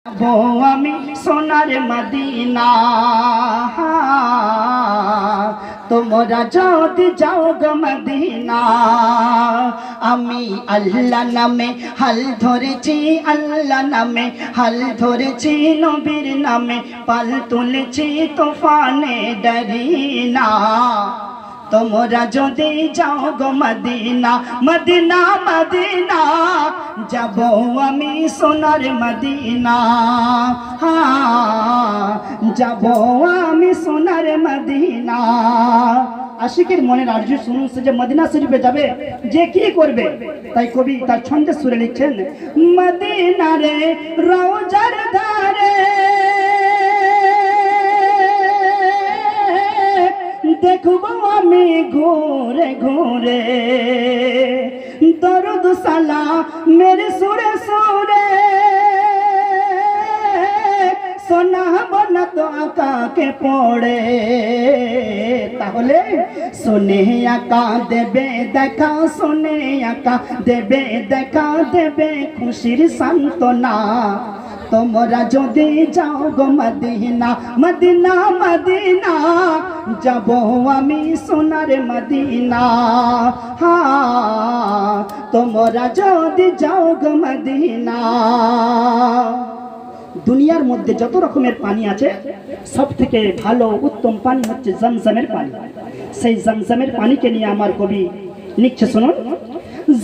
আমি সোনার মদিনা তোমরা যদি যাও গো মদিনা। আমি আল্লাহ নামে হাল ধরেছি, আল্লাহ নামে হাল ধরেছি, নবীর নামে পাল তুলেছি, তুফানে ডরিনা। তোমরা যদি যাও গো মদিনা, মদিনা মদিনা যাব আমি সোনার মদিনা। যাব আমি সোনার মদিনা। আশিকের মনের আরজু শুনুন, সে যে মদিনা শরীফে যাবে যে কি করবে, তাই কবি তার ছন্দে সুরে লিখছেন, মদিনা রে রওজার ধারে দেখব আমি ঘুরে ঘুরে, দরুদ সালাম মেরে সুরে সুরে শোনাব না তো আকাকে পড়ে। তাহলে শুনে আকা দেবে দেখা, শুনে আকা দেবে দেখা, দেবে খুশির সান্ত্বনা। তোমরা যদি যাও গো মদিনা, মদিনা মদিনা যাব আমি সোনার মদিনা। তোমরা যদি যাও গো মদিনা। দুনিয়ার মধ্যে যত রকমের পানি আছে সব থেকে ভালো উত্তম পানি হচ্ছে জমজমের পানি। সেই জমজমের পানিকে নিয়ে আমার কবি লিখছে, শুনুন।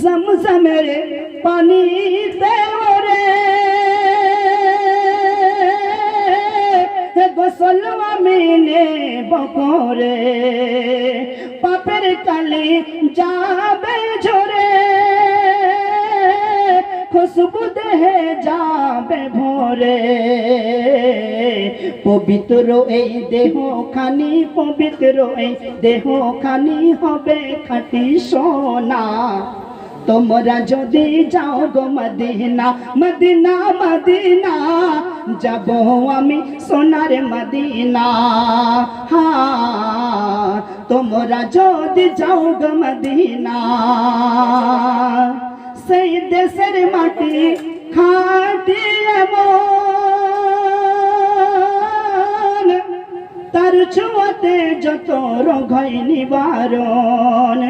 জমজমের পানি দেওরে গোসল আমি নেব করে, পাপের কালি যাবে ঝরে, খুশবু দেহে যাবে ভরে। পবিত্র এই দেহ খানি, পবিত্র এই দেহ খানি হবে খাঁটি সোনা। তোমরা যদি যাও গো মদিনা, মদিনা মদিনা যাব আমি সোনার মদিনা। তোমরা যদি যাও গো মদিনা। সেই দেশের মাটি খাঁটি এমন, তার ছোঁয়াতে যত রোগ হয় নিবারণ।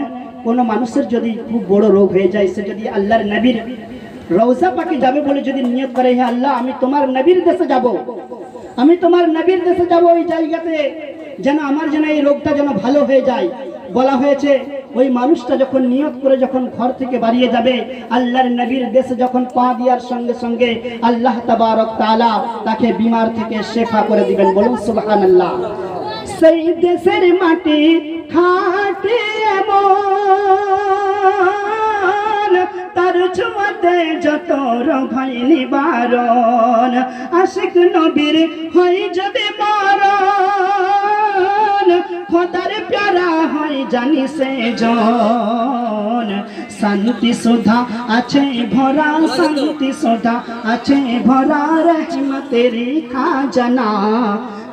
কোনো মানুষের যদি খুব বড় রোগ হয়ে যায়, সে যদি আল্লাহর নবীর রওজা পাকে যাবে বলে যদি নিয়ত করে, হে আল্লাহ আমি তোমার নবীর দেশে যাব, আমি তোমার নবীর দেশে যাব, ওই জায়গাতে যেন আমার যেন এই রোগটা যেন ভালো হয়ে যায়। বলা হয়েছে ওই মানুষটা যখন নিয়ত করে যখন ঘর থেকে বাড়িয়ে যাবে, আল্লাহর নবীর দেশে যখন পা দেওয়ার সঙ্গে সঙ্গে আল্লাহ তাবারক তাআলা তাকে বিমার থেকে শেফা করে দিবেন। বলুন সুবহানাল্লাহ। সেই দেশের মাটি খাঁটি এমন, তার ছোঁয়াতে যত রোগ হয় নিবারণ। আশিক নবীর হয় যদি মরণ, খোদার প্যারা হয় জানি সে জন। শান্তি সুধা আছে ভরা, শান্তি সুধা আছে ভরা, রহমতের খাজানা।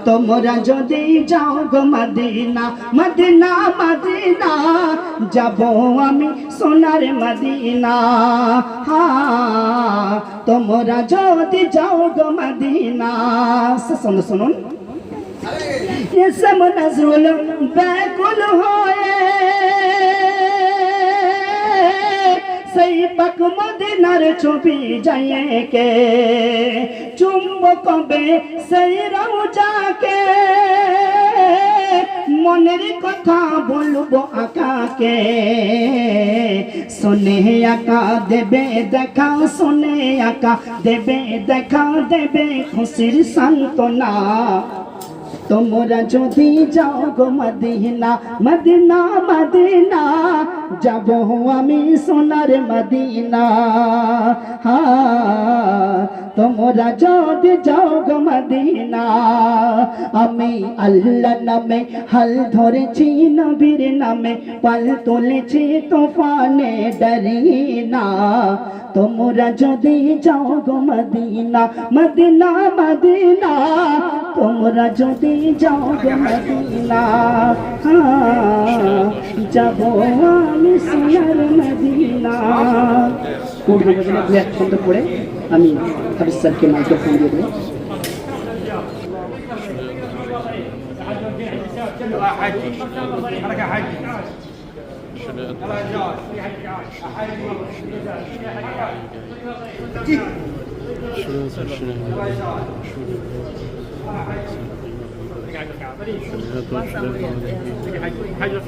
তোমরা যদি যাও গো মদিনা, মদিনা মদিনা যাব আমি সোনার মদিনা। তোমরা যদি যাও গো মদিনা। শুনুন, ইসম নজরুল ব্যাকুল হয়ে সেই পাক মদিনার ছবি যায় কে, চুম্বক হবে সেই রওজাকে, মনের কথা বলবো আকাকে। শুনে আকা দেবে দেখা, শুনে আকা দেবে দেখা, দেবে খুশির সান্ত্বনা। তোমরা যদি যাও গো মদিনা, মদিনা মদিনা যাব আমি সোনার মদিনা। তোমরা যদি যাও গো মদিনা। আমি আল্লাহ নামে হাল ধরেছি, নবীর নামে পাল তুলেছি, তুফানে ডরিনা। তোমরা যদি যাও গো মদিনা, মদিনা মদিনা তোমরা যদি যাও গো মদিনা। যাব আমি সোনার মদিনা। পূর্ণ ভজনে দু এক ছন্দ পড়ে আমি হাফিজ স্যারকে মাইক্রোফোন দিয়ে দেবো। حاجة